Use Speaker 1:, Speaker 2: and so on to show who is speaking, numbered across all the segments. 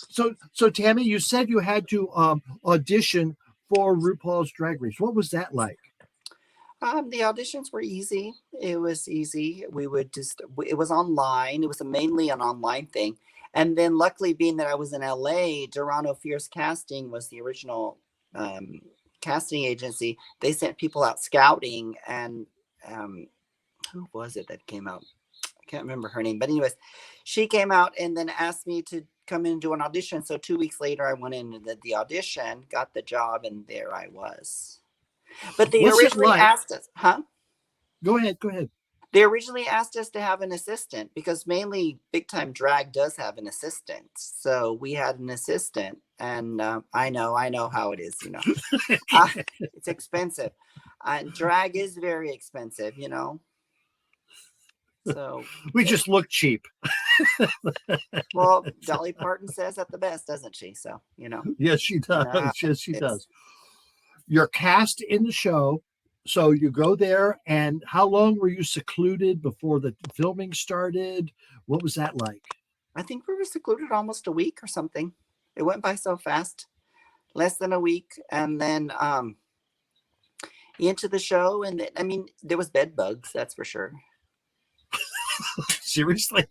Speaker 1: So Tammie, you said you had to audition for RuPaul's Drag Race. What was that like?
Speaker 2: The auditions were easy. It was easy. We would just, it was online. It was mainly an online thing. And then, luckily, being that I was in LA, Toronto Fierce Casting was the original um, casting agency. They sent people out scouting, and um, who was it that came out? I can't remember her name. But, anyways, she came out and then asked me to come in and do an audition. So, 2 weeks later, I went in and did the audition, got the job, and there I was. But they
Speaker 1: What's it
Speaker 2: originally
Speaker 1: like?
Speaker 2: asked us, huh?
Speaker 1: Go ahead. Go ahead.
Speaker 2: They originally asked us to have an assistant because mainly big time drag does have an assistant. So we had an assistant, and I know how it is. Uh, it's expensive. Drag is very expensive. So,
Speaker 1: We just look cheap.
Speaker 2: well, Dolly Parton says that the best, doesn't she? So,
Speaker 1: Yes, she does.
Speaker 2: uh,
Speaker 1: Yes, she
Speaker 2: it's
Speaker 1: does. You're cast in the show. So you go there, and how long were you secluded before the filming started? What was that like?
Speaker 2: I think we were secluded almost a week or something. It went by so fast, less than a week, and then into the show. And then, I mean, there was bed bugs, that's for sure.
Speaker 1: Seriously?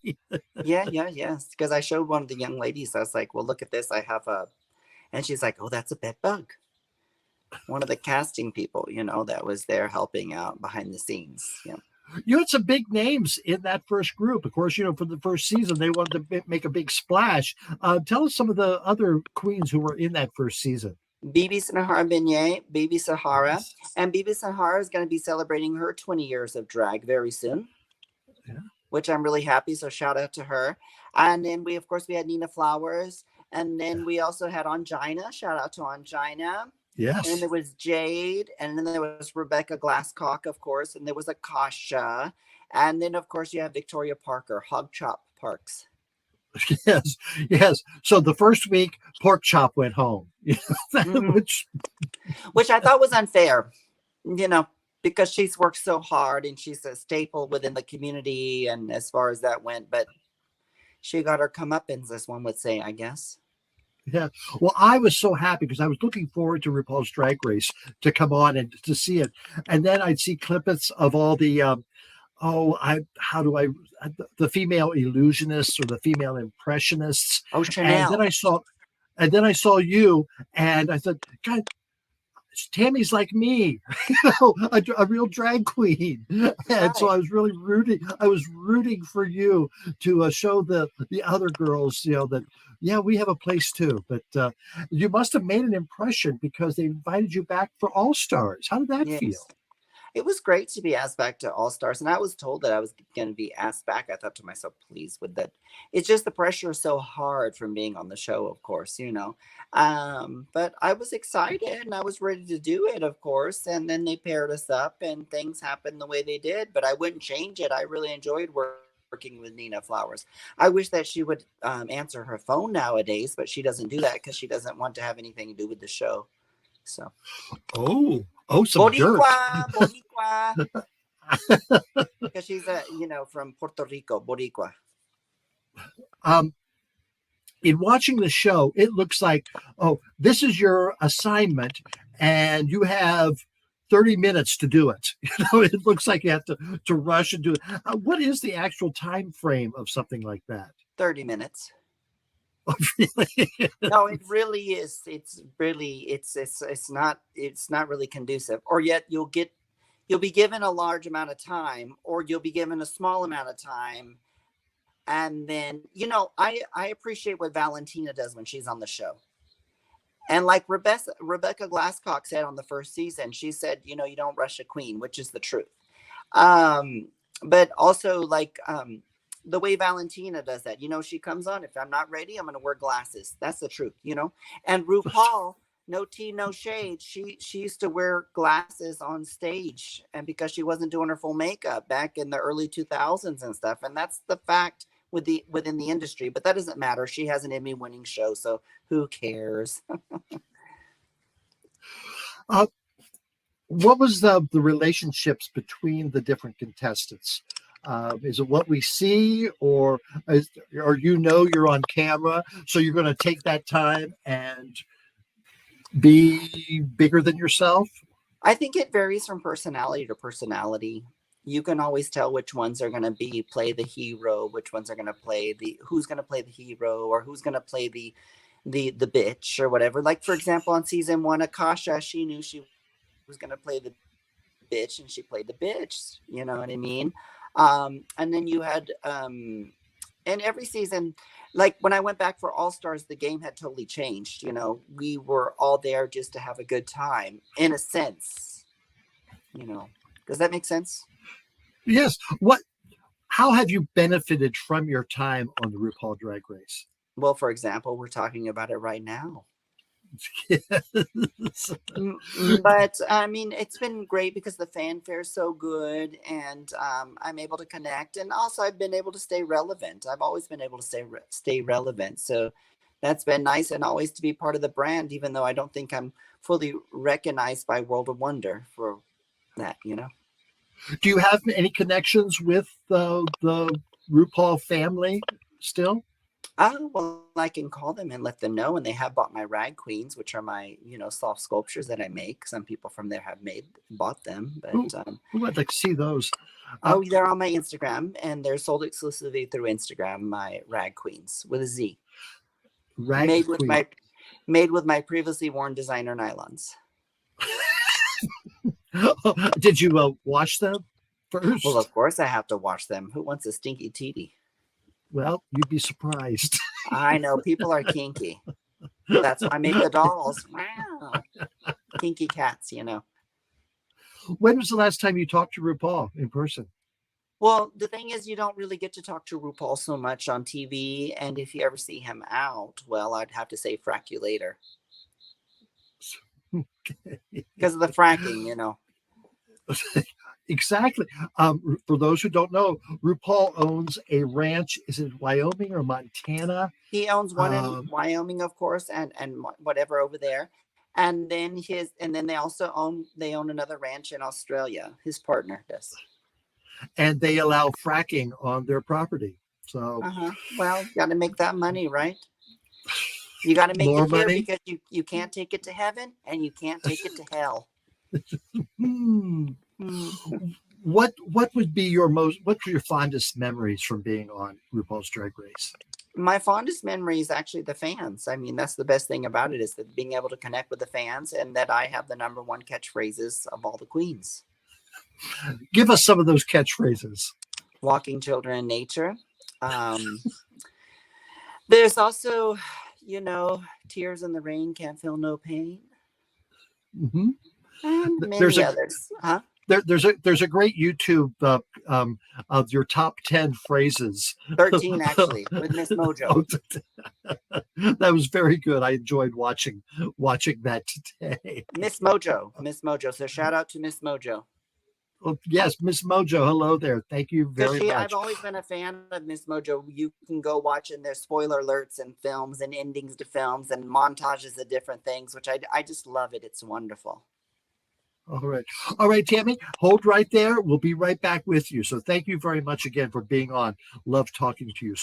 Speaker 2: Yeah, yeah, yes. Because I showed one of the young ladies. I was like, "Well, look at this. I have a," and she's like, "Oh, that's a bed bug." One of the casting people, that was there helping out behind the scenes. Yeah.
Speaker 1: You had some big names in that first group. Of course, for the first season, they wanted to make a big splash. Tell us some of the other queens who were in that first season.
Speaker 2: Bibi Sahara Beignet, Bibi Sahara,
Speaker 1: Yes.
Speaker 2: and Bibi Sahara is going to be celebrating her 20 years of drag very soon,
Speaker 1: Yeah.
Speaker 2: which I'm really happy. So shout out to her. And then of course, we had Nina Flowers, and then we also had Angina. Shout out to Angina. And then
Speaker 1: Yes.
Speaker 2: there was Jade, and then there was Rebecca Glasscock, of course, and there was Akasha, and then of course you have Victoria Parker, Hog Chop Parks.
Speaker 1: Yes. Yes. So the first week, Pork Chop went home,
Speaker 2: Hmm.
Speaker 1: which,
Speaker 2: Which I thought was unfair, you know, because she's worked so hard and she's a staple within the community, and as far as that went, but she got her comeuppance, as one would say, I guess.
Speaker 1: yeah. Well, I was so happy because I was looking forward to RuPaul's Drag Race to come on and to see it. And then I'd see clippets of all the how do I the female illusionists or the female impressionists,
Speaker 2: Oh,
Speaker 1: and then
Speaker 2: Chanel.
Speaker 1: I saw you, and I thought, God, Tammie's like me, a real drag queen, and so
Speaker 2: Right.
Speaker 1: I was really rooting. I was rooting for you to show the other girls, that yeah, we have a place too. But you must have made an impression because they invited you back for All Stars. How did that feel?
Speaker 2: Yes. It was great to be asked back to All Stars, and I was told that I was going to be asked back. I thought to myself, please, with that, it's just the pressure is so hard from being on the show, of course. But I was excited and I was ready to do it, of course. And then they paired us up, and things happened the way they did. But I wouldn't change it. I really enjoyed working with Nina Flowers. I wish that she would answer her phone nowadays, but she doesn't do that because she doesn't want to have anything to do with the show. So,
Speaker 1: Oh, some dirt.
Speaker 2: Boricua, Boricua. Because she's from Puerto Rico, Boricua.
Speaker 1: Um, in watching the show, it looks like, oh, this is your assignment, and you have 30 minutes to do it. It looks like you have to rush and do it. What is the actual time frame of something like that?
Speaker 2: 30 minutes.
Speaker 1: Oh, really?
Speaker 2: No, it really is. It's really it's not really conducive. Or yet you'll be given a large amount of time, or you'll be given a small amount of time. And then, I appreciate what Valentina does when she's on the show. And like Rebecca Glasscock said on the first season, she said, you don't rush a queen, which is the truth. Um, but also, like, the way Valentina does that, she comes on. If I'm not ready, I'm going to wear glasses. That's the truth. And RuPaul, no tea, no shade. She used to wear glasses on stage, and because she wasn't doing her full makeup back in the early 2000s and stuff. And that's the fact within the industry. But that doesn't matter. She has an Emmy-winning show, so who cares?
Speaker 1: Uh, what was the relationships between the different contestants? Is it what we see, or you're on camera, so you're going to take that time and be bigger than yourself?
Speaker 2: I think it varies from personality to personality. You can always tell which ones are going to be play the hero, which ones are going to play who's going to play the hero, or who's going to play the bitch or whatever. Like for example, on season 1, Akasha, she knew she was going to play the bitch, and she played the bitch. You know what I mean? And then you had and every season, like when I went back for All Stars, the game had totally changed. You know, we were all there just to have a good time, in a sense. You know, does that make sense?
Speaker 1: Yes. How have you benefited from your time on the RuPaul Drag Race?
Speaker 2: Well, for example, we're talking about it right now.
Speaker 1: Yes.
Speaker 2: But I mean, it's been great because the fanfare is so good, and I'm able to connect, and also I've been able to stay relevant. I've always been able to stay relevant, so that's been nice, and always to be part of the brand, even though I don't think I'm fully recognized by World of Wonder for that. You know.
Speaker 1: Do you have any connections with the RuPaul family still?
Speaker 2: Well, I can call them and let them know, and they have bought my rag queens, which are my, soft sculptures that I make. Some people from there have bought them, but
Speaker 1: Ooh, I'd like to see those.
Speaker 2: they're on my Instagram, and they're sold exclusively through Instagram. My rag queens with a Z,
Speaker 1: Rag
Speaker 2: made with
Speaker 1: queen.
Speaker 2: my previously worn designer nylons.
Speaker 1: Did you wash them first?
Speaker 2: Well, of course I have to wash them. Who wants a stinky teety?
Speaker 1: Well, you'd be surprised.
Speaker 2: I know people are kinky. That's why I make the dolls. Wow. Kinky cats,
Speaker 1: When was the last time you talked to RuPaul in person?
Speaker 2: Well, the thing is, you don't really get to talk to RuPaul so much on TV. And if you ever see him out, well, I'd have to say frack you later. Because of the fracking.
Speaker 1: Exactly. For those who don't know, RuPaul owns a ranch. Is it Wyoming or Montana?
Speaker 2: He owns one in Wyoming, of course, and whatever over there. And then they also own another ranch in Australia. His partner does.
Speaker 1: And they allow fracking on their property. So
Speaker 2: well, you got to make that money, right? You got to make
Speaker 1: more
Speaker 2: it here,
Speaker 1: money,
Speaker 2: because you can't take it to heaven, and you can't take it to hell.
Speaker 1: What would be what's your fondest memories from being on RuPaul's Drag Race?
Speaker 2: My fondest memory is actually the fans. I mean, that's the best thing about it, is that being able to connect with the fans, and that I have the number one catchphrases of all the queens.
Speaker 1: Give us some of those catchphrases.
Speaker 2: Walking children in nature. There's also, tears in the rain, can't feel no pain.
Speaker 1: Mm-hmm.
Speaker 2: And many others.
Speaker 1: There's a great YouTube of your top 10 phrases.
Speaker 2: 13 actually, with Miss Mojo.
Speaker 1: That was very good. I enjoyed watching that today.
Speaker 2: Miss Mojo. So shout out to Miss Mojo.
Speaker 1: Well, yes, Miss Mojo. Hello there. Thank you very much.
Speaker 2: I've always been a fan of Miss Mojo. You can go watch, and there's spoiler alerts and films and endings to films and montages of different things, which I just love it. It's wonderful.
Speaker 1: All right, Tammie, hold right there. We'll be right back with you. So thank you very much again for being on. Love talking to you.